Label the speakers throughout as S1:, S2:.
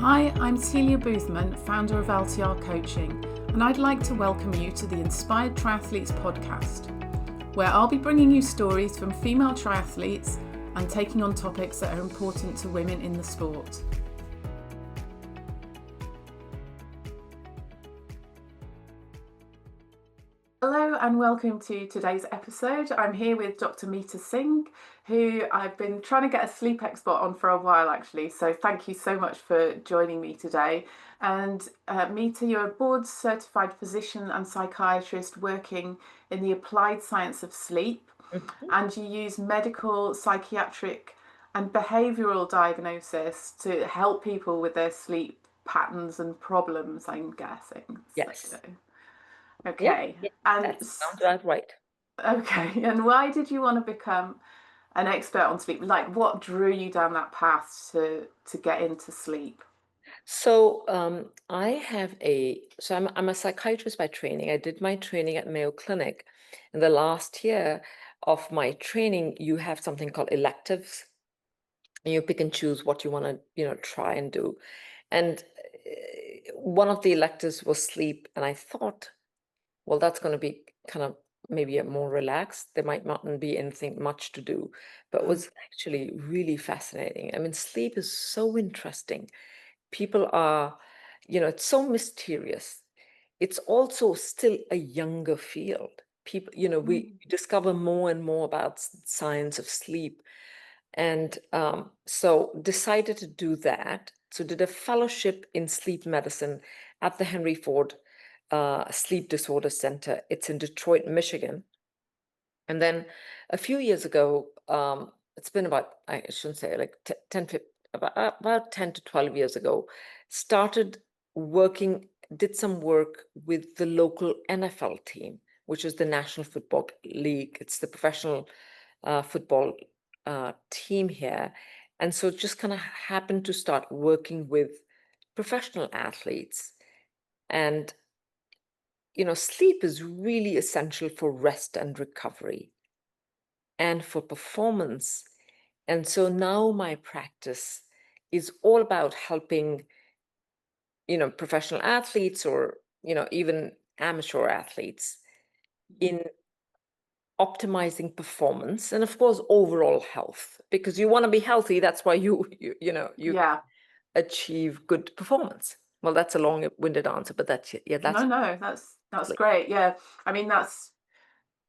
S1: Hi, I'm Celia Boothman, founder of LTR Coaching, and I'd like to welcome you to the Inspired Triathletes podcast, where I'll be bringing you stories from female triathletes and taking on topics that are important to women in the sport. Hello and welcome to today's episode. I'm here with Dr. Meeta Singh, who I've been trying to get a sleep expert on for a while actually, so thank you so much for joining me today. And Meeta, you're a board certified physician and psychiatrist working in the applied science of sleep, and you use medical, psychiatric and behavioural diagnosis to help people with their sleep patterns and problems, I'm guessing.
S2: Yes.
S1: So, okay.
S2: Yeah,
S1: And
S2: that sounds about right.
S1: okay. And why did you want to become an expert on sleep? Like, what drew you down that path to get into sleep?
S2: So I'm a psychiatrist by training. I did my training at Mayo Clinic. In the last year of my training, you have something called electives, and you pick and choose what you want to, try and do. And one of the electives was sleep, and I thought, well, that's going to be kind of maybe a more relaxed. There might not be anything much to do, but it was actually really fascinating. I mean, sleep is so interesting. People are, it's so mysterious. It's also still a younger field. People, we discover more and more about science of sleep. And so decided to do that. So did a fellowship in sleep medicine at the Henry Ford Sleep Disorder Center. It's in Detroit, Michigan. And then a few years ago, it's been about, I shouldn't say like 10, about 10 to 12 years ago, started did some work with the local NFL team, which is the National Football League. It's the professional football team here. And so just kind of happened to start working with professional athletes. And sleep is really essential for rest and recovery and for performance. And so now my practice is all about helping, professional athletes or, even amateur athletes in optimizing performance and of course overall health, because you want to be healthy. That's why you
S1: Yeah.
S2: achieve good performance. Well, that's a long-winded answer, but that's
S1: No, that's great. Yeah. I mean,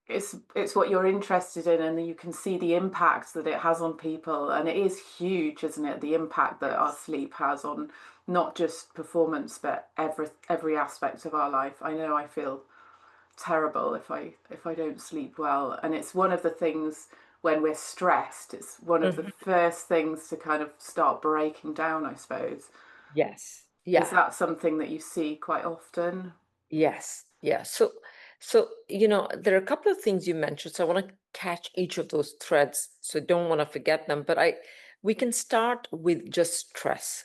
S1: it's what you're interested in, and you can see the impact that it has on people, and it is huge, isn't it? The impact that our sleep has on not just performance, but every aspect of our life. I know I feel terrible if I don't sleep well, and it's one of the things when we're stressed. It's one of the
S2: Mhm.
S1: first things to kind of start breaking down, I suppose.
S2: Yes.
S1: Is
S2: Yeah.
S1: that something that you see quite often?
S2: Yes. Yeah. So there are a couple of things you mentioned. So I want to catch each of those threads. So don't want to forget them. But we can start with just stress.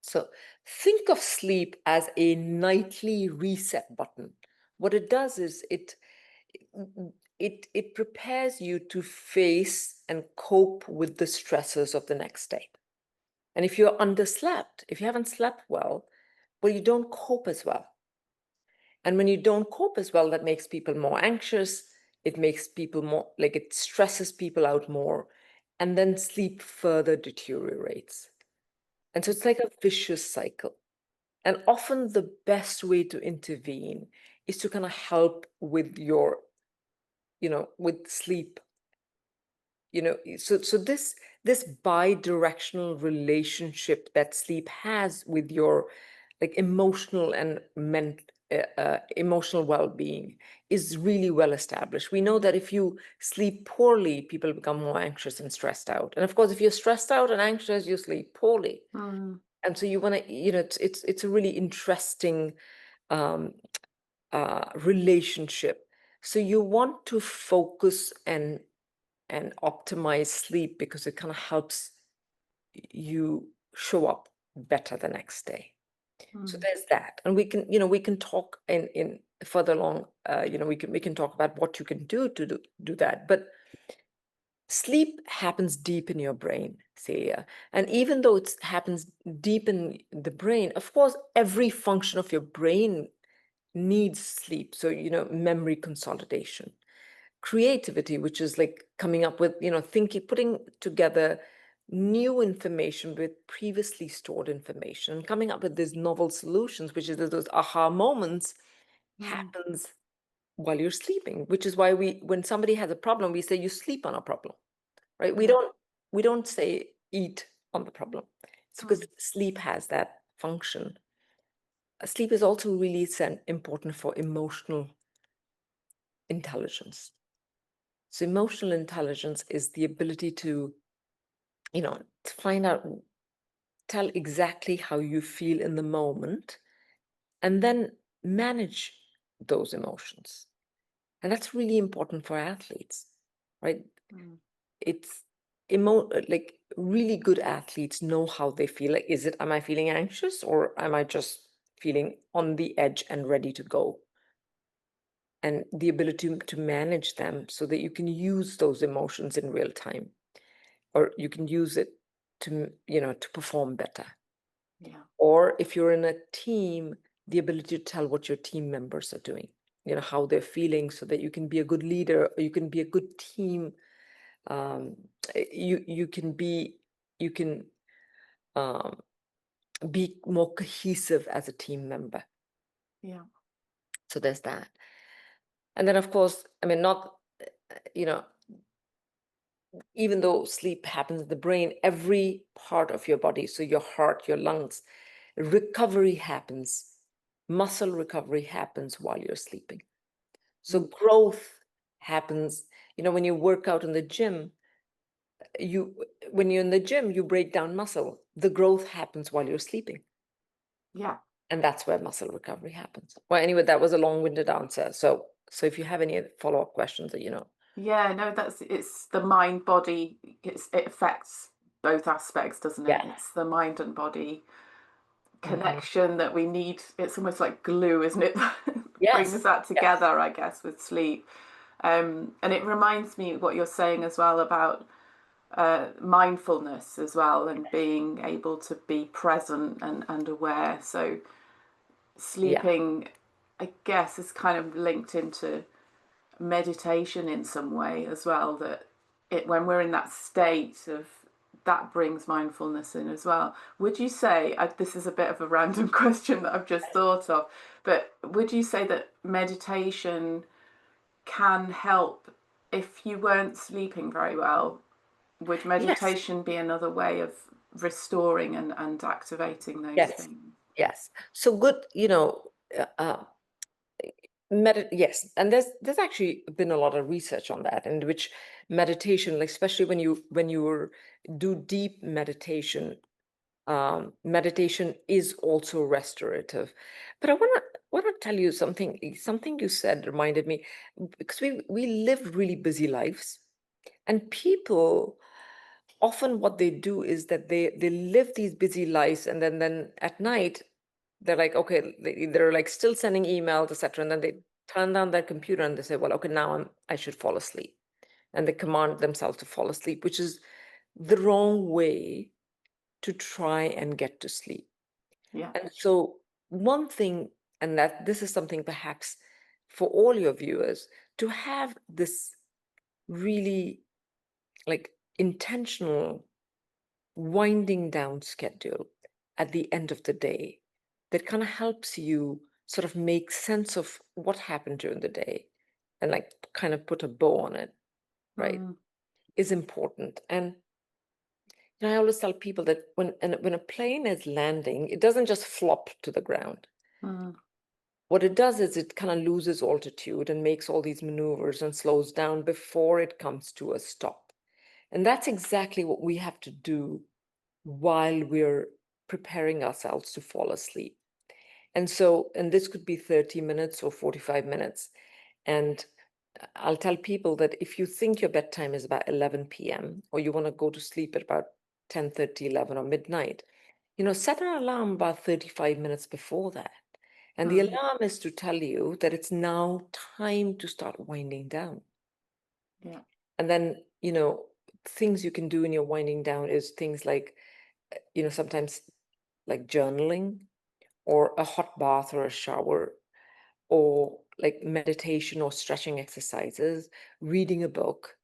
S2: So think of sleep as a nightly reset button. What it does is it prepares you to face and cope with the stresses of the next day. And if you're underslept, if you haven't slept well, you don't cope as well. And when you don't cope as well, that makes people more anxious. It makes people more like it stresses people out more. And then sleep further deteriorates. And so it's like a vicious cycle. And often the best way to intervene is to kind of help with with sleep. So this bidirectional relationship that sleep has with your like emotional and emotional well-being is really well established. We know that if you sleep poorly, people become more anxious and stressed out. And of course, if you're stressed out and anxious, you sleep poorly.
S1: Mm.
S2: And so you want to, it's a really interesting um, relationship. So you want to focus and optimize sleep because it kind of helps you show up better the next day. So
S1: Mm.
S2: there's that, and we can talk in further along. We can talk about what you can do to do that. But sleep happens deep in your brain. Celia. And even though it happens deep in the brain, of course, every function of your brain needs sleep. So, memory consolidation, creativity, which is like coming up with, thinking, putting together new information with previously stored information, and coming up with these novel solutions, which is those aha moments,
S1: Mm.
S2: happens while you're sleeping, which is why when somebody has a problem, we say you sleep on a problem, right? We
S1: Yeah.
S2: don't we don't say eat on the problem. It's because
S1: Mm.
S2: sleep has that function. Sleep is also really important for emotional intelligence. So emotional intelligence is the ability to find out, tell exactly how you feel in the moment, and then manage those emotions. And that's really important for athletes, right?
S1: Mm.
S2: It's like really good athletes know how they feel. Like, am I feeling anxious, or am I just feeling on the edge and ready to go? And the ability to manage them so that you can use those emotions in real time, or you can use it to perform better.
S1: Yeah.
S2: Or if you're in a team, the ability to tell what your team members are doing, how they're feeling, so that you can be a good leader, or you can be a good team. um, you can be more cohesive as a team member.
S1: Yeah.
S2: So there's that. And then, of course, I mean, not you know even though sleep happens in the brain, every part of your body, so your heart, your lungs, recovery happens. Muscle recovery happens while you're sleeping. So
S1: Mm.
S2: growth happens. When you work out in the gym, you when you're in the gym, you break down muscle. The growth happens while you're sleeping.
S1: Yeah.
S2: And that's where muscle recovery happens. Well, anyway, that was a long-winded answer. So if you have any follow-up questions,
S1: Yeah, no, it's the mind body. It affects both aspects, doesn't it?
S2: yeah.
S1: It's the mind and body
S2: Mhm.
S1: connection that we need. It's almost like glue, isn't it? That brings
S2: Yes.
S1: that
S2: Yes.
S1: together, I guess, with sleep. And it reminds me what you're saying as well about mindfulness as well, and being able to be present and aware. So
S2: Yeah.
S1: sleeping, I guess, is kind of linked into meditation in some way as well, that when we're in that state of that brings mindfulness in as well. Would you say, this is a bit of a random question that I've just thought of, but would you say that meditation can help if you weren't sleeping very well? Would
S2: Yes.
S1: meditation be another way of restoring and activating those
S2: Yes.
S1: things?
S2: Yes. So good, uh, uh, yes, and there's actually been a lot of research on that, in which meditation, like especially when you do deep meditation, meditation is also restorative. But I want to tell you something you said reminded me, because we live really busy lives, and people often, what they do is that they live these busy lives, and then at night they're like, okay, they're like still sending emails, etc., and then they turn down their computer and they say, well, okay, now I should fall asleep, and they command themselves to fall asleep, which is the wrong way to try and get to sleep.
S1: Yeah.
S2: And so one thing, and that this is something perhaps for all your viewers, to have this really like intentional winding down schedule at the end of the day that kind of helps you sort of make sense of what happened during the day, and like kind of put a bow on it, right,
S1: Mm.
S2: is important. And I always tell people that when a plane is landing, it doesn't just flop to the ground.
S1: Mm.
S2: What it does is it kind of loses altitude and makes all these maneuvers and slows down before it comes to a stop. And that's exactly what we have to do while we're preparing ourselves to fall asleep. And this could be 30 minutes or 45 minutes. And I'll tell people that if you think your bedtime is about 11 p.m., or you want to go to sleep at about 10:30, 11, or midnight, set an alarm about 35 minutes before that. And the
S1: Mm.
S2: alarm is to tell you that it's now time to start winding down.
S1: Yeah.
S2: And then, things you can do when you're winding down is things like, sometimes like journaling or a hot bath or a shower or like meditation or stretching exercises, reading a book,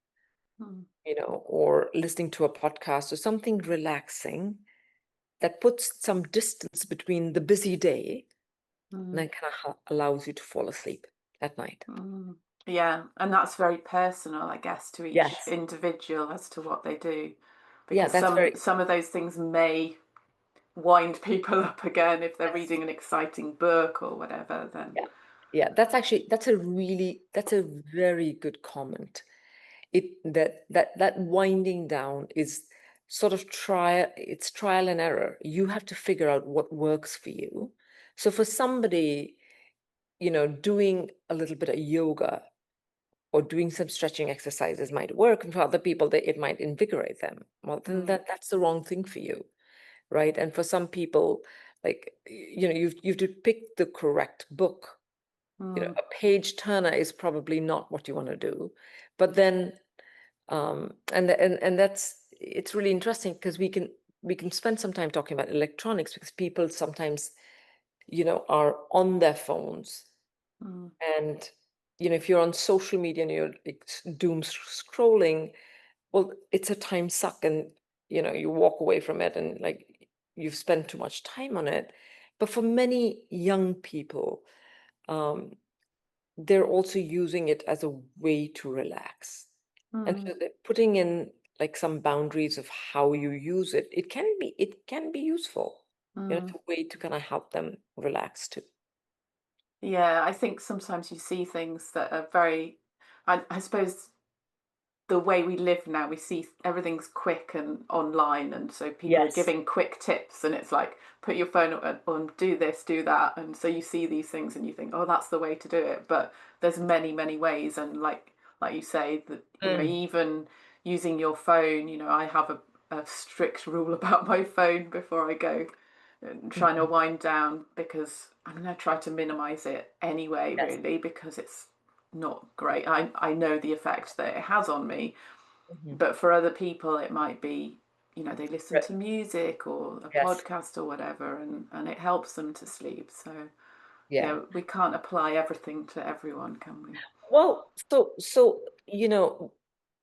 S1: Mm,
S2: or listening to a podcast or something relaxing that puts some distance between the busy day and
S1: mm,
S2: then kind of allows you to fall asleep at night.
S1: mm. Yeah, and that's very personal, I guess, to each
S2: Yes.
S1: individual as to what they do,
S2: Yeah,
S1: because
S2: that's very,
S1: some of those things may wind people up again if they're
S2: yes.
S1: reading an exciting book or whatever. Then,
S2: Yeah. Yeah, that's a very good comment. That winding down is sort of it's trial and error. You have to figure out what works for you. So for somebody, doing a little bit of yoga or doing some stretching exercises might work, and for other people, it might invigorate them. Well, then
S1: mm,
S2: that's the wrong thing for you, right? And for some people, like, you have to pick the correct book.
S1: mm,
S2: A page turner is probably not what you want to do, but then, and that's it's really interesting because we can spend some time talking about electronics because people sometimes, are on their phones.
S1: mm,
S2: And, if you're on social media and you're like doom scrolling, well, it's a time suck, and, you walk away from it and like you've spent too much time on it. But for many young people, um, they're also using it as a way to relax. And
S1: mm,
S2: so they're putting in like some boundaries of how you use it. It can be useful. It's
S1: mm.
S2: a way to kind of help them relax too.
S1: Yeah, I think sometimes you see things that are very, I suppose the way we live now, we see everything's quick and online, and so people are
S2: Yes.
S1: giving quick tips, and it's like put your phone on, do this, do that, and so you see these things and you think, oh, that's the way to do it. But there's many, many ways, and like you say that
S2: Mm.
S1: even using your phone, I have a strict rule about my phone before I go and trying to
S2: Mhm.
S1: wind down because I'm going to try to minimize it anyway,
S2: Yes.
S1: really, because it's not great. I know the effect that it has on me,
S2: Mhm.
S1: but for other people, it might be, they listen
S2: Right.
S1: to music or a
S2: Yes.
S1: podcast or whatever, and it helps them to sleep. So,
S2: Yeah.
S1: yeah, we can't apply everything to everyone, can we?
S2: Well, so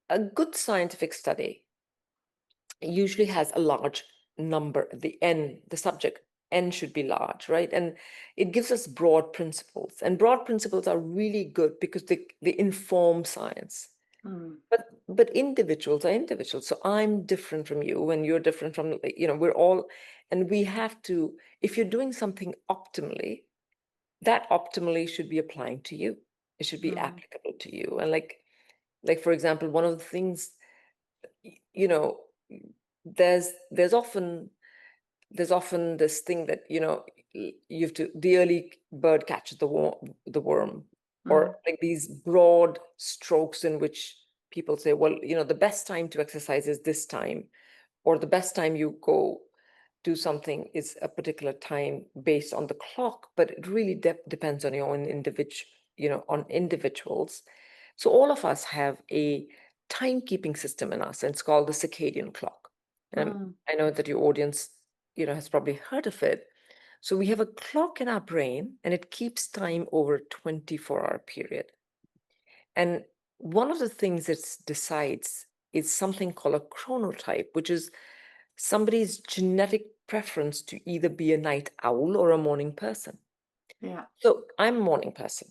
S2: a good scientific study usually has a large number at the n. The subject n should be large, right? And it gives us broad principles, and broad principles are really good because they inform science.
S1: Mm,
S2: But individuals are individuals. So I'm different from you, and you're different from, we're all, and we have to, if you're doing something optimally, that optimally should be applying to you. It should be
S1: mm,
S2: applicable to you. And like for example, one of the things, y- you know, there's there's often there's often this thing that, you have to, the early bird catches the worm, or
S1: mm,
S2: like these broad strokes in which people say, well, the best time to exercise is this time, or the best time you go do something is a particular time based on the clock, but it really depends on your own on individuals. So all of us have a timekeeping system in us, and it's called the circadian clock. And
S1: mm,
S2: I know that your audience, has probably heard of it. So we have a clock in our brain, and it keeps time over a 24-hour period. And one of the things it decides is something called a chronotype, which is somebody's genetic preference to either be a night owl or a morning person.
S1: yeah,
S2: So I'm a morning person,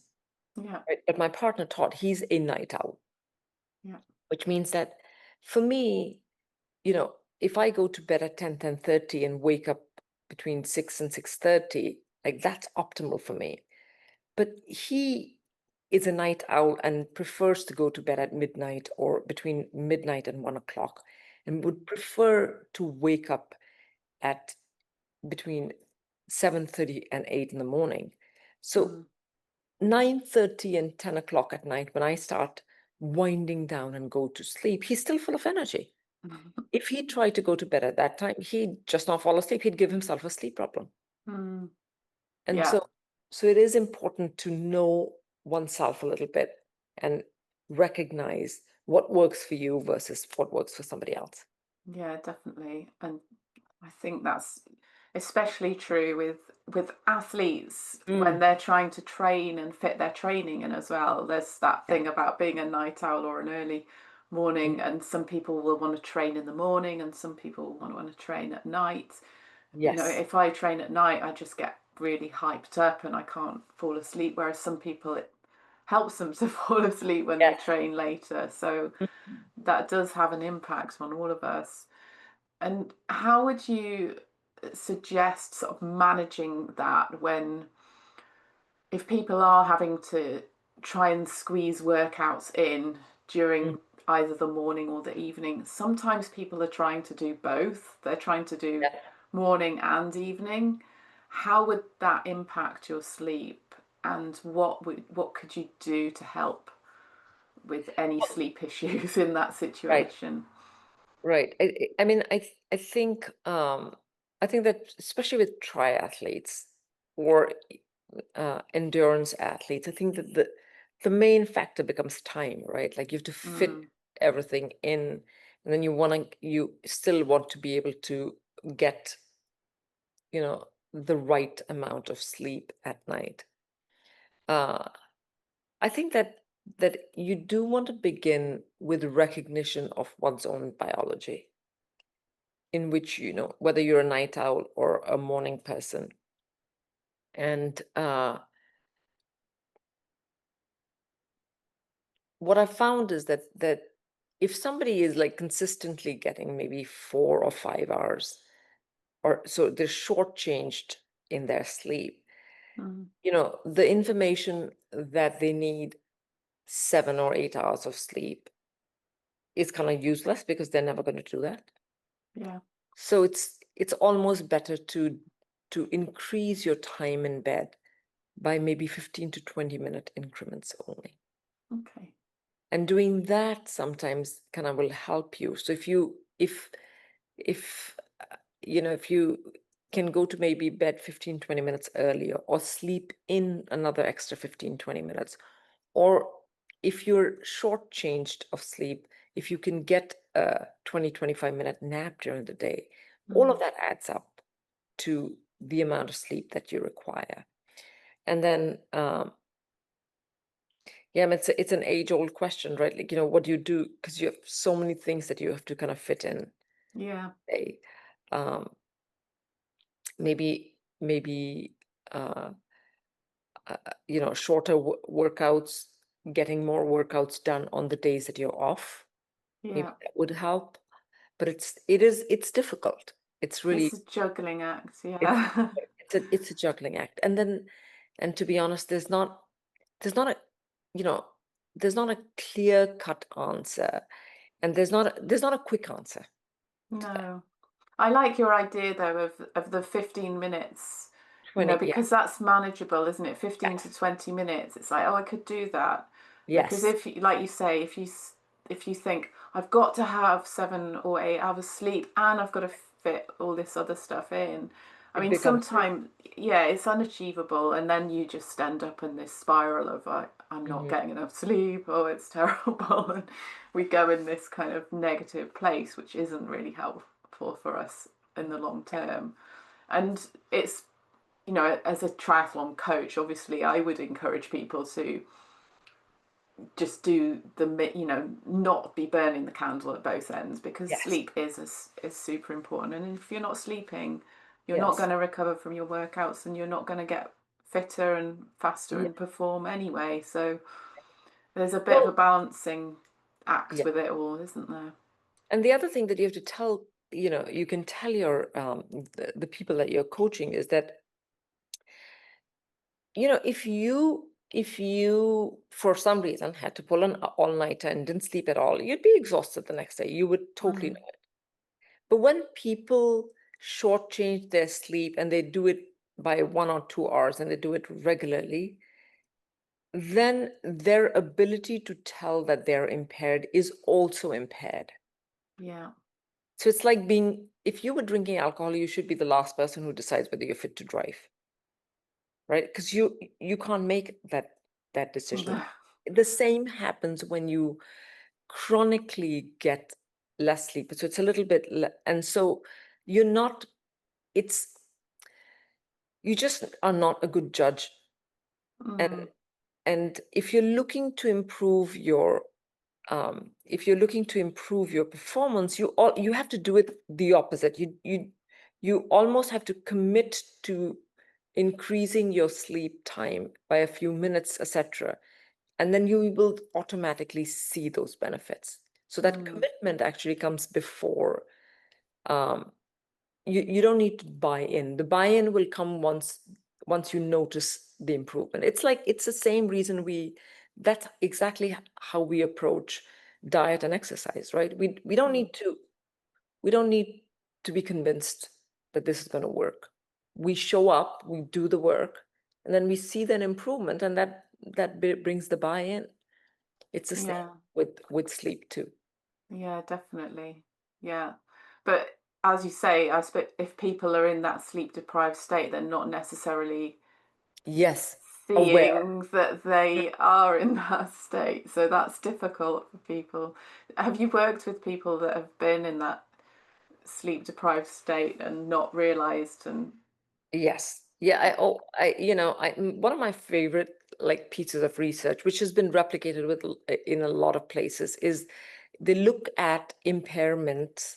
S1: yeah,
S2: right? But my partner Todd, he's a night owl,
S1: yeah,
S2: which means that for me, if I go to bed at 10:30 and wake up between 6 and 6:30, like that's optimal for me. But he is a night owl and prefers to go to bed at midnight or between midnight and 1 o'clock, and would prefer to wake up at between 7:30 and 8 in the morning. So
S1: mm,
S2: 9:30 and 10 o'clock at night, when I start winding down and go to sleep, he's still full of energy. If he tried to go to bed at that time, he'd just not fall asleep. He'd give himself a sleep problem.
S1: mm,
S2: And
S1: yeah,
S2: so it is important to know oneself a little bit and recognize what works for you versus what works for somebody else.
S1: Yeah, definitely. And I think that's especially true with athletes when
S2: Mm,
S1: they're trying to train and fit their training in as well. There's that
S2: yeah.
S1: thing about being a night owl or an early morning,
S2: Mm,
S1: and some people will want to train in the morning and some people want to train at night. You know,
S2: yes.
S1: if I train at night, I just get really hyped up and I can't fall asleep, whereas some people it helps them to fall asleep when they
S2: Yes.
S1: train later. So
S2: Mhm.
S1: that does have an impact on all of us. And how would you suggest sort of managing that when, if people are having to try and squeeze workouts in
S2: Mm,
S1: during either the morning or the evening? Sometimes people are trying to do both, they're trying to do
S2: yeah.
S1: morning and evening. How would that impact your sleep? And what could you do to help with any sleep issues in that
S2: Right.
S1: situation?
S2: Right. I mean, I think that especially with triathletes or endurance athletes, I think that the main factor becomes time, right? Like you have to fit
S1: Mm,
S2: everything in, and then you still want to be able to get, the right amount of sleep at night. Uh, I think that you do want to begin with recognition of one's own biology, in which, whether you're a night owl or a morning person. And what I found is that if somebody is like consistently getting maybe 4 or 5 hours, or so they're shortchanged in their sleep,
S1: mm,
S2: the information that they need 7 or 8 hours of sleep is kind of useless because they're never going to do that.
S1: yeah.
S2: So it's almost better to increase your time in bed by maybe 15 to 20-minute increments only.
S1: Okay.
S2: And doing that sometimes kind of will help you. So if if you can go to maybe bed 15, 20 minutes earlier, or sleep in another extra 15, 20 minutes, or if you're shortchanged of sleep, if you can get a 20, 25-minute nap during the day, all of
S1: Mm,
S2: that adds up to the amount of sleep that you require. And then yeah, I mean, it's an age-old question, right? Like, what do you do? Because you have so many things that you have to kind of fit in
S1: yeah.
S2: a um, maybe uh, shorter workouts, getting more workouts done on the days that you're off.
S1: Yeah.
S2: Maybe that would help, but it's difficult. It's
S1: It's
S2: really
S1: a juggling act.
S2: it's
S1: Yeah.
S2: it's a juggling act. And to be honest, there's not a you know there's not a clear cut answer, and there's not a quick answer to that.
S1: No. I like your idea though of the 15 minutes,
S2: 20, yeah.
S1: because that's manageable, isn't it? 15
S2: Yes.
S1: to 20 minutes. It's like, oh, I could do that. Because
S2: Yes.
S1: if like you say, if you think I've got to have 7 or 8 hours sleep and I've got to fit all this other stuff in. I
S2: It
S1: mean,
S2: becomes
S1: sometimes, yeah, it's unachievable, and then you just end up in this spiral of I'm not
S2: Mhm.
S1: getting enough sleep. Oh, it's terrible, and we go in this kind of negative place, which isn't really helpful for us in the long term. And it's, as a triathlon coach, obviously, I would encourage people to just do not be burning the candle at both ends, because
S2: Yes.
S1: sleep is super important. And if you're not sleeping, you're not
S2: Yes.
S1: going to recover from your workouts, and you're not going to get fitter and faster
S2: Yeah.
S1: and perform anyway. So there's a bit of a
S2: Well,
S1: balancing act
S2: yeah.
S1: with it all, isn't there?
S2: And the other thing that you have to tell, you can tell your the people that you're coaching is that, if you for some reason had to pull an all-nighter and didn't sleep at all, you'd be exhausted the next day. You would totally
S1: Mm,
S2: know it. But when people shortchange their sleep and they do it by 1 or 2 hours and they do it regularly, then their ability to tell that they're impaired is also impaired.
S1: yeah.
S2: So it's like if you were drinking alcohol, you should be the last person who decides whether you're fit to drive, right? Because you can't make that decision.
S1: No.
S2: The same happens when you chronically get less sleep. So it's a little bit, and so you're not, it's, you just are not a good judge. And
S1: Mm,
S2: if you're looking to improve your, if you're looking to improve your performance, you have to do it the opposite. You almost have to commit to increasing your sleep time by a few minutes, etc. And then you will automatically see those benefits. So that
S1: mm,
S2: commitment actually comes before. Um, you don't need to buy in. The buy-in will come once you notice the improvement. It's like, it's the same reason that's exactly how we approach diet and exercise, right? We don't
S1: mm.
S2: need to, we don't need to be convinced that this is going to work. We show up, we do the work, and then we see that improvement, and that brings the buy-in. It's the same
S1: Yeah,
S2: with sleep too.
S1: yeah, definitely. Yeah. But as you say, I suppose if people are in that sleep deprived state, they're not necessarily
S2: Yes, aware.
S1: seeing that they are in that state. So that's difficult for people. Have you worked with people that have been in that sleep deprived state and not realized? And
S2: Yes. Yeah, one of my favorite like pieces of research, which has been replicated in a lot of places, is they look at impairments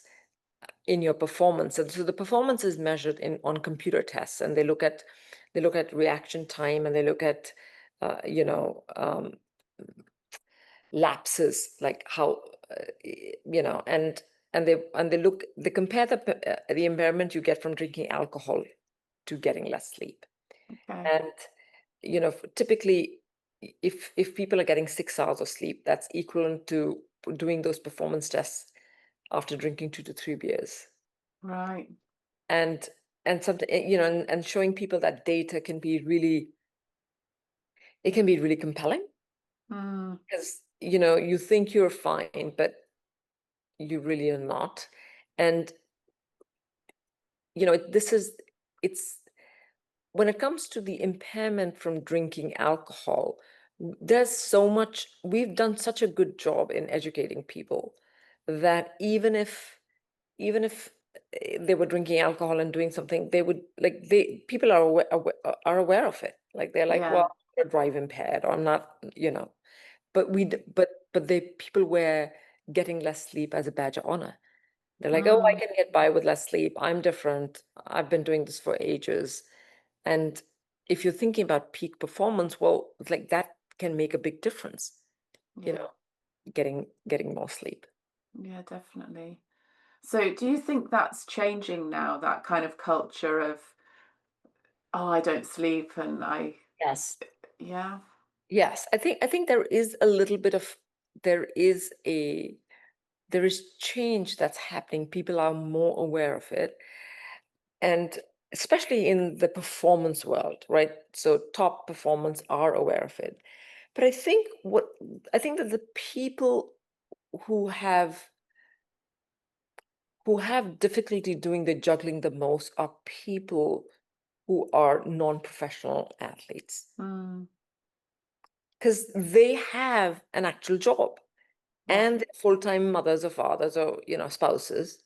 S2: in your performance. And so the performance is measured on computer tests, and they look at reaction time, and they look at lapses, like how and they compare the impairment you get from drinking alcohol to getting less sleep.
S1: okay,
S2: And typically, if people are getting 6 hours of sleep, that's equivalent to doing those performance tests after drinking 2 to 3 beers.
S1: right.
S2: And something, and showing people that data can be really, it can be really compelling,
S1: Mm,
S2: because you think you're fine, but you really are not. And this is, it's, when it comes to the impairment from drinking alcohol, there's so much, we've done such a good job in educating people that even if they were drinking alcohol and doing something, they would, like, people are aware of it. Like, they're like, well,
S1: yeah.
S2: I'm gonna drive impaired, or I'm not, but they people were getting less sleep as a badge of honor. They're like, oh, I
S1: Mm,
S2: can get by with less sleep. I'm different. I've been doing this for ages. And if you're thinking about peak performance, well, like, that can make a big difference, you
S1: yeah.
S2: know, getting more sleep.
S1: Yeah, definitely. So do you think that's changing now, that kind of culture of, oh, I don't sleep and
S2: Yes.
S1: yeah.
S2: Yes. I think there is a little bit of, there is a there is change that's happening. People are more aware of it. And especially in the performance world, right? So top performance are aware of it. But I think that the people who have difficulty doing the juggling the most are people who are non-professional athletes,
S1: Mm,
S2: because they have an actual job,
S1: yeah.
S2: and they're full-time mothers or fathers, or spouses,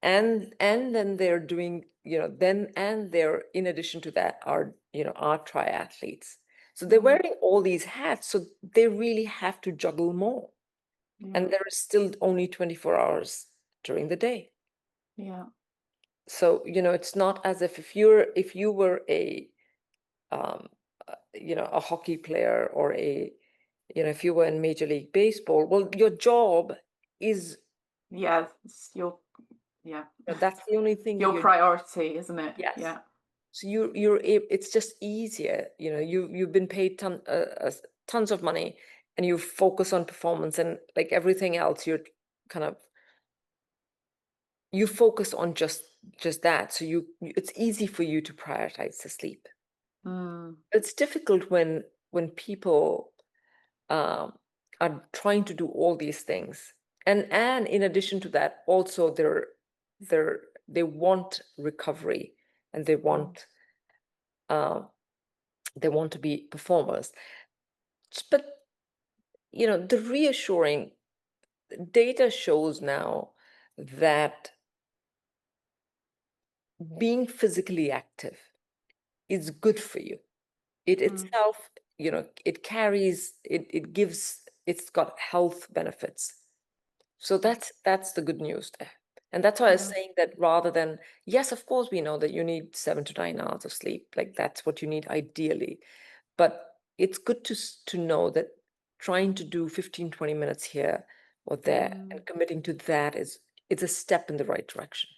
S2: and then they're doing, and they're, in addition to that, are triathletes. So they're
S1: Mm,
S2: wearing all these hats, so they really have to juggle more.
S1: yeah.
S2: And there is still only 24 hours during the day.
S1: Yeah.
S2: So, it's not as if you were um a hockey player, or if you were in Major League Baseball, well, your job is,
S1: Yeah. It's your yeah.
S2: that's the only thing that
S1: Your
S2: you're.
S1: priority, isn't it?
S2: Yes.
S1: Yeah.
S2: So it's just easier. You've been paid tons of money, and you focus on performance, and like everything else, kind of you focus on just that. So it's easy for you to prioritize the sleep.
S1: Mm,
S2: It's difficult when people um, are trying to do all these things, and in addition to that, also they want recovery, and
S1: mm,
S2: uh, they want to be performers. But the reassuring data shows now that being physically active is good for you. It
S1: Mm,
S2: itself, it carries, it gives, it's got health benefits. So
S1: mm,
S2: that's the good news there. And that's why I was
S1: yeah.
S2: saying that rather than, yes, of course, we know that you need 7 to 9 hours of sleep. Like that's what you need ideally. But it's good to know that trying to do 15, 20 minutes here or there
S1: Mm.
S2: and committing to that is it's a step in the right direction.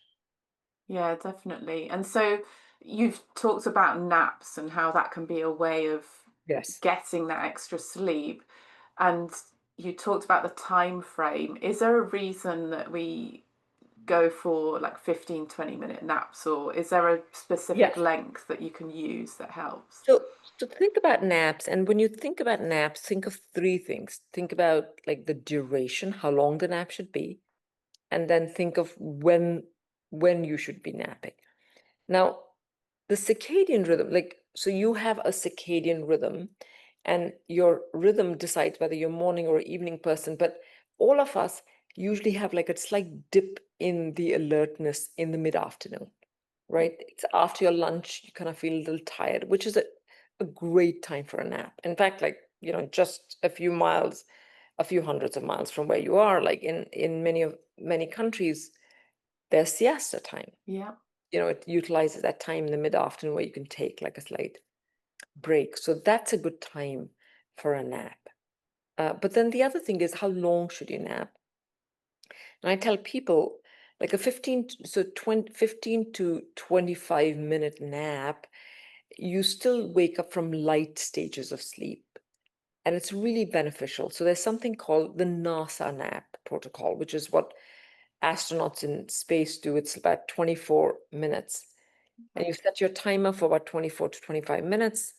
S1: Yeah, definitely. And so you've talked about naps and how that can be a way of
S2: Yes.
S1: getting that extra sleep. And you talked about the time frame. Is there a reason that we go for like 15-20 minute naps, or is there a specific
S2: Yes.
S1: length that you can use that helps?
S2: So think about naps, and when you think about naps, think of three things. Think about like the duration, how long the nap should be, and then think of when you should be napping. Now, the circadian rhythm, like so you have a circadian rhythm, and your rhythm decides whether you're morning or evening person, but all of us usually have like a slight dip in the alertness in the mid-afternoon, right? It's after your lunch, you kind of feel a little tired, which is a great time for a nap. In fact, like, just a few miles, a few hundreds of miles from where you are, like in many countries, there's siesta time.
S1: Yeah.
S2: It utilizes that time in the mid-afternoon where you can take like a slight break. So that's a good time for a nap. But then the other thing is, how long should you nap? And I tell people like a 15 to 25-minute nap, you still wake up from light stages of sleep. And it's really beneficial. So there's something called the NASA nap protocol, which is what astronauts in space do. It's about 24 minutes. And you
S1: Okay.
S2: set your timer for about 24 to 25 minutes,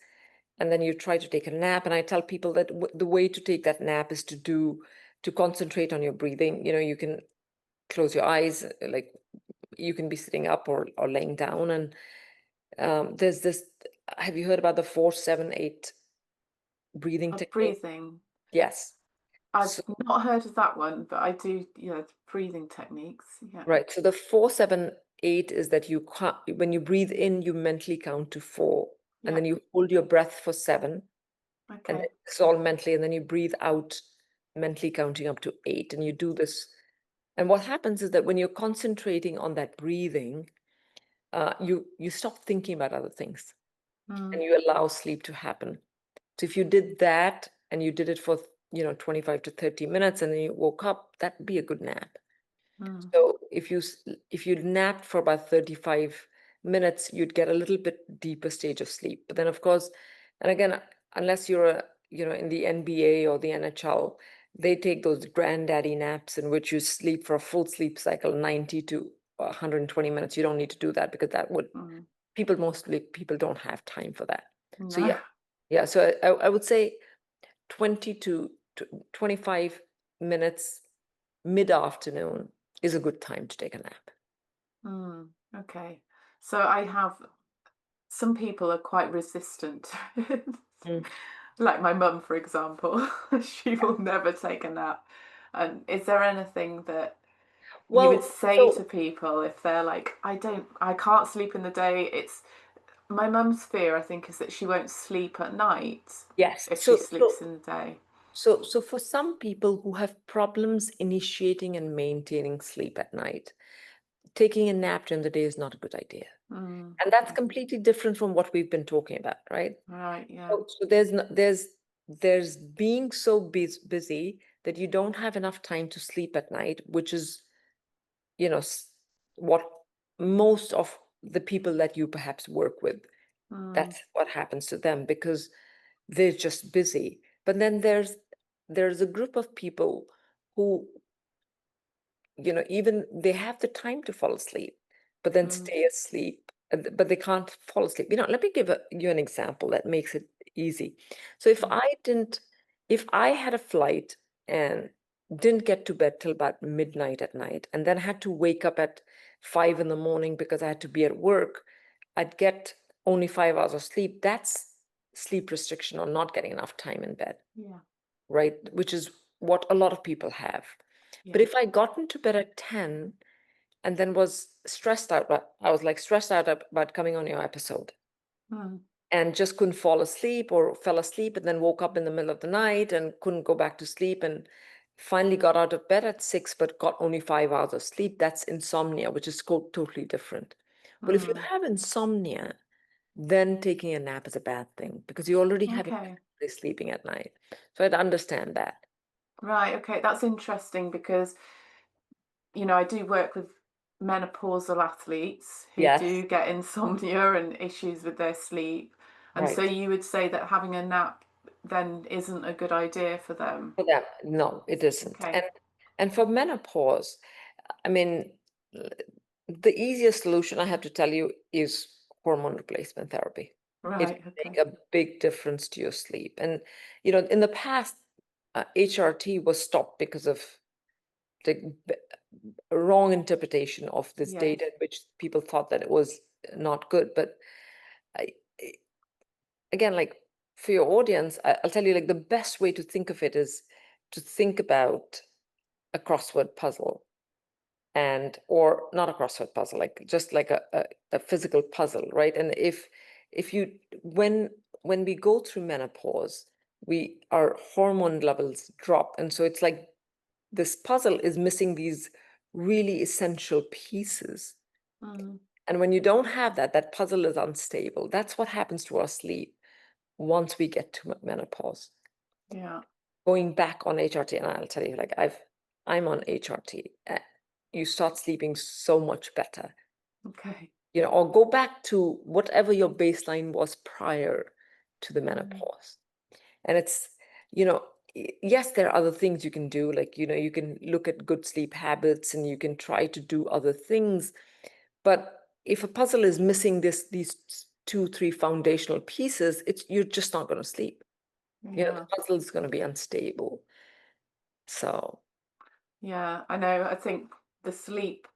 S2: and then you try to take a nap. And I tell people that the way to take that nap is to concentrate on your breathing. You can close your eyes, like you can be sitting up or laying down. And there's this, have you heard about the 4-7-8 breathing
S1: Of
S2: technique?
S1: breathing.
S2: Yes.
S1: I've
S2: So,
S1: not heard of that one, but I do, breathing techniques. Yeah.
S2: right. So the 4-7-8 is that you can't, when you breathe in, you mentally count to 4, and
S1: Yeah.
S2: then you hold your breath for 7, and then
S1: Okay.
S2: it's all mentally, and then you breathe out mentally counting up to 8, and you do this. And what happens is that when you're concentrating on that breathing, you stop thinking about other things, and
S1: Mm,
S2: you allow sleep to happen. So if you did that and you did it for 25 to 30 minutes, and then you woke up, that'd be a good nap.
S1: mm,
S2: So if you napped for about 35 minutes, you'd get a little bit deeper stage of sleep. But then of course, and again, unless you're in the NBA or the NHL, they take those granddaddy naps in which you sleep for a full sleep cycle, 90 to 120 minutes. You don't need to do that because that would
S1: mm.
S2: people don't have time for that. So
S1: No.
S2: yeah. Yeah. So I would say 20 to 25 minutes mid-afternoon is a good time to take a nap.
S1: Mm, okay. So I have some people are quite resistant.
S2: Mm.
S1: Like my mum, for example, she will never take a nap. And is there anything that you would
S2: Well,
S1: say to
S2: so
S1: people if they're like, I can't sleep in the day? It's my mum's fear, I think, is that she won't sleep at night
S2: yes.
S1: if she
S2: So
S1: sleeps in the day.
S2: for some people who have problems initiating and maintaining sleep at night, taking a nap during the day is not a good idea.
S1: Mm,
S2: And that's
S1: okay.
S2: completely different from what we've been talking about, right?
S1: Right, yeah.
S2: So there's being so busy that you don't have enough time to sleep at night, which is, you know, s- what most of the people that you perhaps work with,
S1: Mm,
S2: that's what happens to them because they're just busy. But then there's a group of people who, even they have the time to fall asleep, but then
S1: mm,
S2: stay asleep, but they can't fall asleep. Let me give you an example that makes it easy. So
S1: mm,
S2: if I had a flight and didn't get to bed till about midnight at night, and then had to wake up at 5 in the morning because I had to be at work, I'd get only 5 hours of sleep. That's sleep restriction or not getting enough time in bed,
S1: yeah.
S2: right? Which is what a lot of people have. But
S1: Yeah.
S2: if I got into bed at 10 and then was stressed out, I was like stressed out about coming on your episode
S1: Mm.
S2: and just couldn't fall asleep or fell asleep and then woke up in the middle of the night and couldn't go back to sleep and finally got out of bed at 6 but got only 5 hours of sleep. That's insomnia, which is totally different. Well, if you
S1: Mm.
S2: have insomnia, then taking a nap is a bad thing because you already having
S1: Okay.
S2: difficulty sleeping at night. So I'd understand that.
S1: Right. Okay. That's interesting because, I do work with menopausal athletes who
S2: Yes,
S1: do get insomnia and issues with their sleep. And so
S2: right.
S1: you would say that having a nap then isn't a good idea for them.
S2: For them, no, it isn't.
S1: Okay.
S2: And for menopause, I mean, l- the easiest solution I have to tell you is hormone replacement therapy. It
S1: Right.
S2: will
S1: Okay.
S2: make a big difference to your sleep. And in the past, HRT was stopped because of the wrong interpretation of this
S1: Yes.
S2: data, in which people thought that it was not good. But I, I- again, like for your audience, I'll tell you, like the best way to think of it is to think about a crossword puzzle and or not a crossword puzzle, like just like a physical puzzle, right? And if you when we go through menopause, we our hormone levels drop, and so it's like this puzzle is missing these really essential pieces.
S1: Mm.
S2: And when you don't have that, that puzzle is unstable. That's what happens to our sleep once we get to menopause.
S1: Yeah.
S2: Going back on HRT, and I'll tell you, like I'm on HRT. You start sleeping so much better,
S1: Okay.
S2: or go back to whatever your baseline was prior to the
S1: Mm.
S2: menopause. And it's, you know, yes, there are other things you can do, like, you can look at good sleep habits and you can try to do other things. But if a puzzle is missing these two, three foundational pieces, you're just not going to sleep.
S1: Yeah.
S2: The puzzle is going to be unstable. So,
S1: Yeah. I know. I think the sleep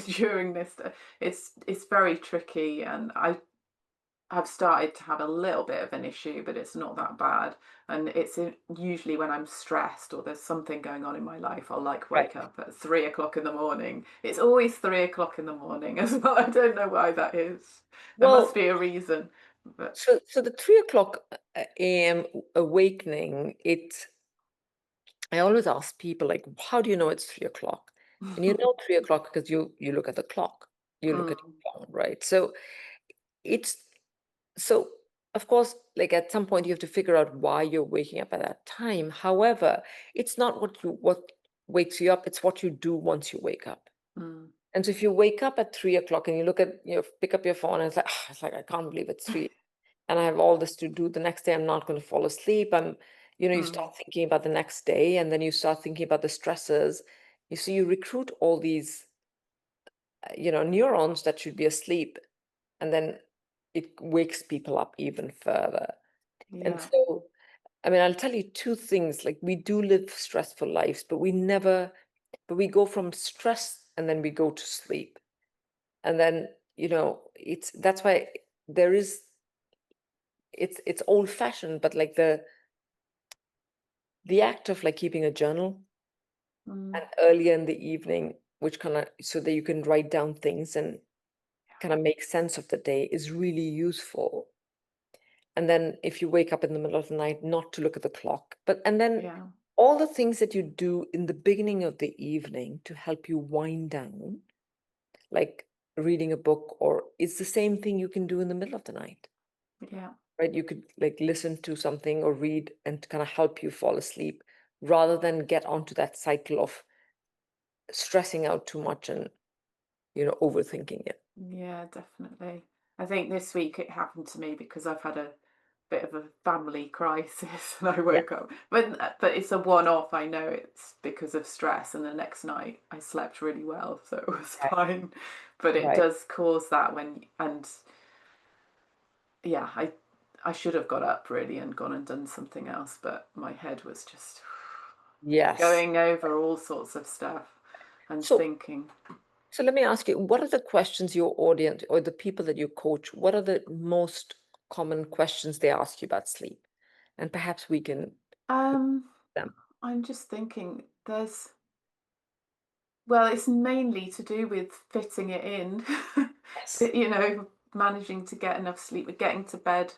S1: during this, it's very tricky, and I've started to have a little bit of an issue, but it's not that bad. And usually when I'm stressed or there's something going on in my life, I'll like
S2: right.
S1: wake up at 3 o'clock in the morning. It's always 3 o'clock in the morning as well. I don't know why that is. There must
S2: Well,
S1: be a reason. But
S2: so the 3 o'clock a.m. awakening, I always ask people, like, how do you know it's 3 o'clock? And you know 3 o'clock because you look at the clock, you look at
S1: Mm,
S2: your phone, right? So it's so of course, like at some point you have to figure out why you're waking up at that time. However, it's not what wakes you up, it's what you do once you wake up.
S1: mm.
S2: And so if you wake up at 3 o'clock and you pick up your phone and it's like I can't believe it's 3 and I have all this to do the next day. I'm not going to fall asleep. You
S1: Mm,
S2: start thinking about the next day, and then you start thinking about the stresses. You recruit all these, neurons that should be asleep, and then it wakes people up even further. And
S1: yeah,
S2: so, I mean, I'll tell you two things. Like we do live stressful lives, but we go from stress and then we go to sleep. And then, that's why there is, it's old fashioned, but like the act of like keeping a journal
S1: mm,
S2: and earlier in the evening, which kind of so that you can write down things and kind of make sense of the day is really useful. And then if you wake up in the middle of the night, not to look at the clock, and then
S1: yeah,
S2: all the things that you do in the beginning of the evening to help you wind down, like reading a book, or it's the same thing you can do in the middle of the night.
S1: yeah,
S2: Right? You could like listen to something or read and kind of help you fall asleep rather than get onto that cycle of stressing out too much and, overthinking it.
S1: yeah, definitely. I think this week it happened to me because I've had a bit of a family crisis and I
S2: Yeah.
S1: woke up. But it's a one-off. I know it's because of stress, and the next night I slept really well, so it was
S2: Right.
S1: fine. But it
S2: Right.
S1: does cause that and yeah, I should have got up really and gone and done something else, but my head was just
S2: Yes.
S1: going over all sorts of stuff and
S2: So,
S1: thinking.
S2: so let me ask you, what are the questions your audience or the people that you coach, what are the most common questions they ask you about sleep? And perhaps we can
S1: Um,
S2: them.
S1: I'm just thinking there's Well, it's mainly to do with fitting it in,
S2: Yes.
S1: managing to get enough sleep, getting to bed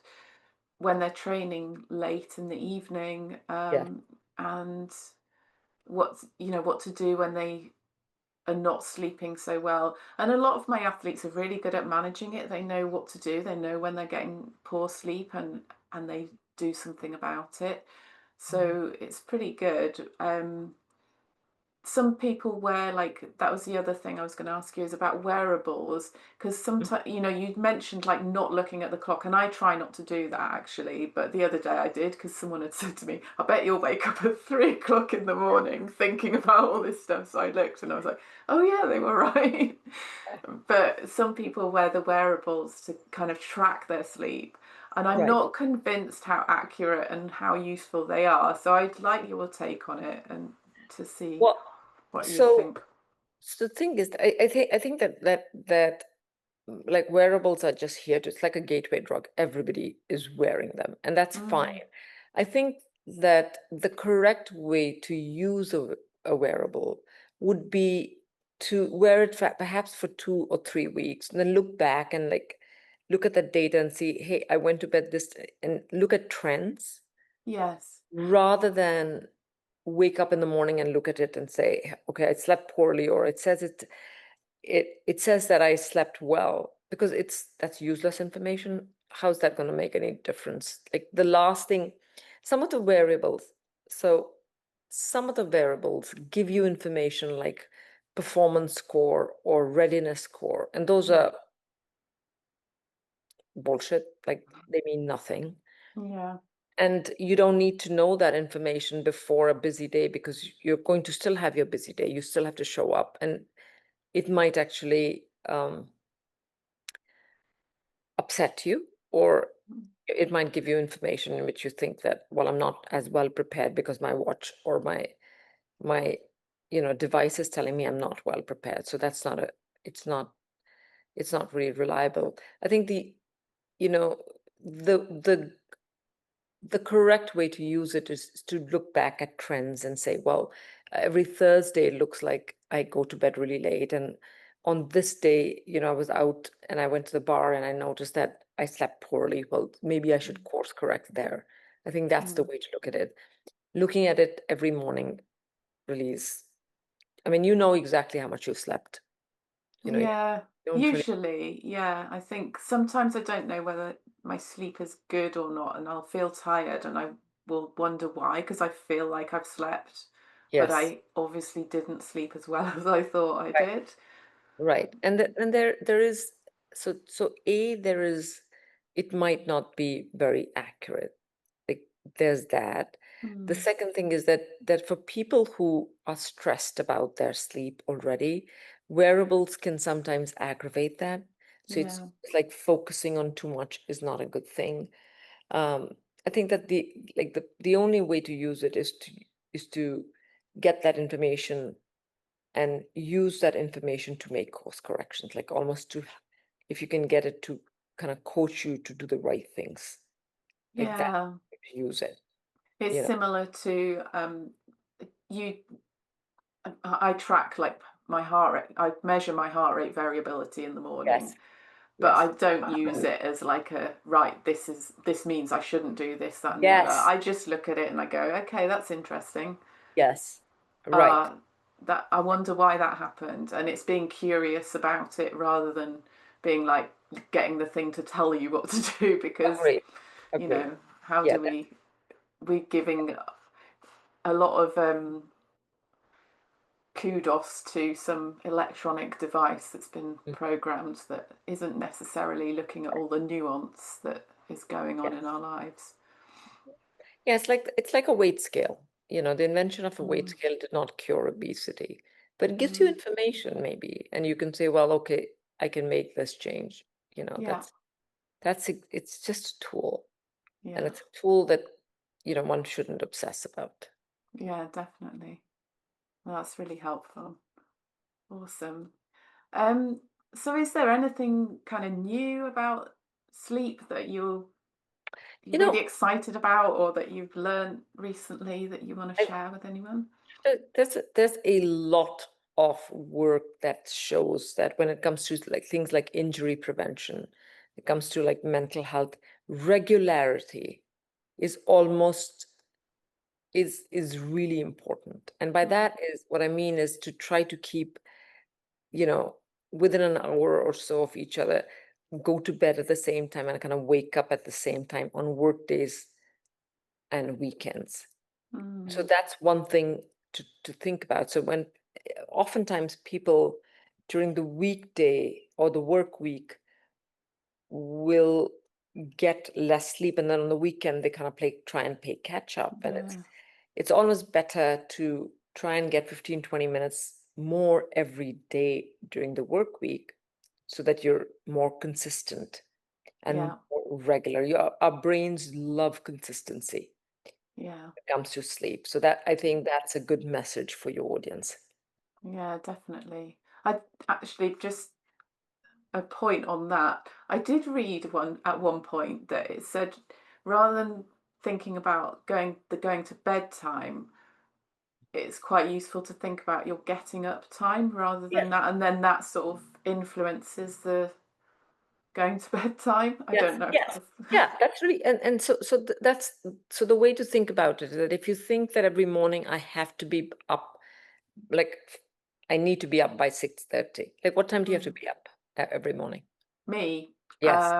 S1: when they're training late in the evening,
S2: Yes.
S1: and what to do when they are not sleeping so well. And a lot of my athletes are really good at managing it. They know what to do. They know when they're getting poor sleep, and they do something about it.
S2: Mhm.
S1: So it's pretty good. Some people wear, like, that was the other thing I was going to ask you, is about wearables, because sometimes, you mentioned like not looking at the clock, and I try not to do that actually, but the other day I did, because someone had said to me, I bet you'll wake up at 3 o'clock in the morning thinking about all this stuff. So I looked and I was like, oh yeah, they were right. But some people wear the wearables to kind of track their sleep, and I'm
S2: Right.
S1: not convinced how accurate and how useful they are. So I'd like your take on it, and to see
S2: Well,
S1: what you
S2: so
S1: think.
S2: so the thing is, I think that like wearables are just here to, it's like a gateway drug. Everybody is wearing them, and that's
S1: Mm,
S2: fine. I think that the correct way to use a wearable would be to wear it for, perhaps for 2 or 3 weeks, and then look back and like look at the data and see, hey, I went to bed and look at trends
S1: yes.
S2: rather than wake up in the morning and look at it and say, okay, I slept poorly, or it says that I slept well, because that's useless information. How's that going to make any difference? Like the last thing, some of the variables, so some of the variables give you information like performance score or readiness score, and those
S1: Mm,
S2: are bullshit. Like they mean nothing.
S1: yeah.
S2: And you don't need to know that information before a busy day, because you're going to still have your busy day. You still have to show up, and it might actually upset you, or
S1: Mm,
S2: it might give you information in which you think that, well, I'm not as well prepared because my watch or my device is telling me I'm not well prepared. So that's not a it's not it's not really reliable. I think you know the the correct way to use it is to look back at trends and say, well, every Thursday it looks like I go to bed really late. And on this day, I was out and I went to the bar and I noticed that I slept poorly. Well, maybe I should course correct there. I think that's the
S1: mm.
S2: way to look at it. Looking at it every morning really is, I mean, you know exactly how much you slept. You
S1: Yeah,
S2: don't really,
S1: usually, yeah. I think sometimes I don't know whether my sleep is good or not, and I'll feel tired and I will wonder why, because I feel like I've slept, but
S2: yes.
S1: I obviously didn't sleep as well as I thought I did.
S2: Right. And there is, there is, it might not be very accurate. Like there's that. The
S1: Mm,
S2: second thing is that for people who are stressed about their sleep already, wearables can sometimes aggravate that. So
S1: yeah,
S2: it's like focusing on too much is not a good thing. Um, I think that the only way to use it is to get that information and use that information to make course corrections, like almost to, if you can get it to kind of coach you to do the right things, like that,
S1: yeah.
S2: use it,
S1: It's
S2: you know.
S1: similar to you. I track like my heart rate. I measure my heart rate variability in the morning,
S2: Yes,
S1: but I
S2: yes,
S1: don't use it as like a right. This means I shouldn't do this, that, and the other.
S2: yes,
S1: I just look at it and I go, okay, that's interesting.
S2: yes, right,
S1: Uh, that I wonder why that happened, and it's being curious about it rather than being like getting the thing to tell you what to do. Because
S2: agreed, agreed.
S1: how
S2: Yeah,
S1: do we giving a lot of kudos to some electronic device that's been
S2: mm,
S1: programmed that isn't necessarily looking at all the nuance that is going on in
S2: yes,
S1: our lives.
S2: yeah. It's like a weight scale. The invention of a weight
S1: Mm,
S2: scale did not cure obesity, but it gives you
S1: mm,
S2: information maybe, and you can say, well, okay, I can make this change. You know,
S1: yeah,
S2: it's just a tool. And
S1: yeah,
S2: it's a tool that one shouldn't obsess about.
S1: yeah, definitely. Well, that's really helpful. Awesome. Um, so is there anything kind of new about sleep that you're
S2: you
S1: really
S2: know
S1: excited about, or that you've learned recently that you want to
S2: I,
S1: share with anyone?
S2: there's a lot of work that shows that when it comes to like things like injury prevention, it comes to like mental health, regularity is almost is really important. And by
S1: Mm.
S2: that is what I mean is to try to keep, you know, within an hour or so of each other, go to bed at the same time and kind of wake up at the same time on work days and weekends. So
S1: Mm.
S2: that's one thing to think about. So when oftentimes people during the weekday or the work week will get less sleep, and then on the weekend they kind of try and play catch up, and
S1: Yeah.
S2: it's always better to try and get 15-20 minutes more every day during the work week so that you're more consistent and
S1: Yeah.
S2: more regular. Our brains love consistency
S1: Yeah.
S2: when it comes to sleep. So that I think that's a good message for your audience.
S1: Yeah, definitely. I actually just a point on that. I did read one at one point that it said rather than thinking about going to bed time, it's quite useful to think about your getting up time rather than
S2: Yes,
S1: that, and then that sort of influences the going to bed time. I
S2: yes,
S1: don't know if
S2: yes.
S1: that's
S2: Yeah, that's really and that's so the way to think about it is that if you think that every morning I have to be up, like I need to be up by 6:30. Like what time do you have to
S1: Mm.
S2: be up every morning?
S1: Me.
S2: Yes.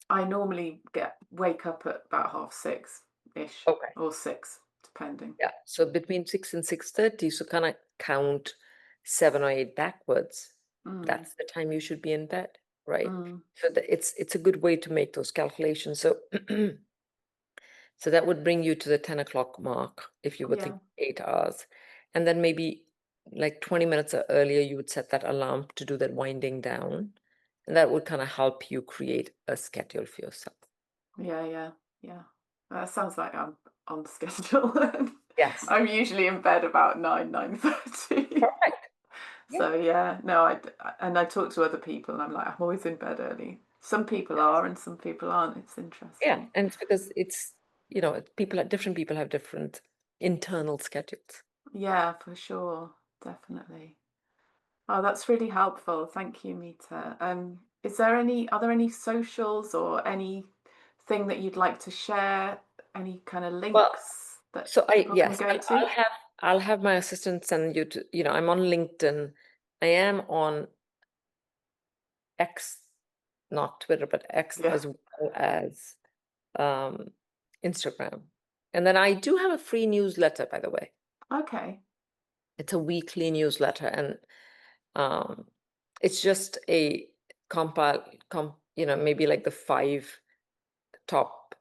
S1: I normally get wake up at about 6:30 ish
S2: Okay.
S1: or 6, depending.
S2: Yeah. So between 6 and 6:30, so kind of count 7 or 8 backwards.
S1: Mm.
S2: That's the time you should be in bed, right?
S1: Mm.
S2: So it's a good way to make those calculations. So so that would bring you to the 10 o'clock mark if you were
S1: Yeah.
S2: thinking 8 hours. And then maybe like 20 minutes earlier, you would set that alarm to do that winding down. And that would kind of help you create a schedule for yourself.
S1: Yeah, yeah, yeah. That sounds like I'm on schedule.
S2: Yes.
S1: I'm usually in bed about 9:30.
S2: Perfect. Yeah.
S1: So yeah, no, and I talk to other people and I'm like, I'm always in bed early. Some people
S2: Yes.
S1: are and some people aren't. It's
S2: Yeah.
S1: interesting.
S2: And it's because different people have different internal schedules.
S1: Yeah, for sure. Definitely. Oh, that's really helpful. Thank you, Meeta. Are there any socials or anything that you'd like to share? Any kind of
S2: Well,
S1: links that
S2: so
S1: people can
S2: yes,
S1: go to?
S2: I'll have my assistant send you to, I'm on LinkedIn. I am on X, not Twitter, but X
S1: Yeah.
S2: as well as um, Instagram. And then I do have a free newsletter, by the way.
S1: Okay.
S2: It's a weekly newsletter, and um, it's just a compile, maybe like the 5 top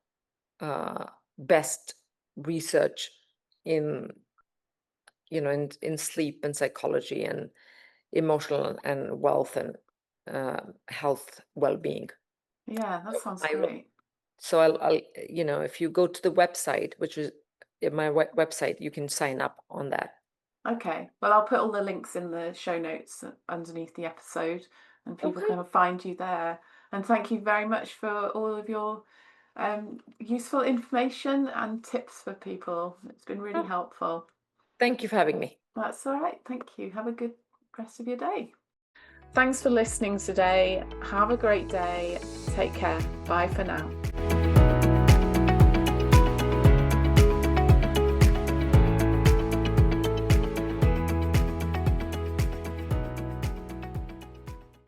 S2: uh, best research in, in sleep and psychology and emotional and wealth and health well-being.
S1: Yeah, that
S2: So
S1: sounds
S2: I will
S1: great.
S2: So if you go to the website, which is my website, you can sign up on that.
S1: Okay. Well, I'll put all the links in the show notes underneath the episode and people
S2: Okay.
S1: can find you there. And thank you very much for all of your useful information and tips for people. It's been really
S2: Oh,
S1: helpful.
S2: thank you for having me.
S1: That's all right. Thank you. Have a good rest of your day. Thanks for listening today. Have a great day. Take care. Bye for now.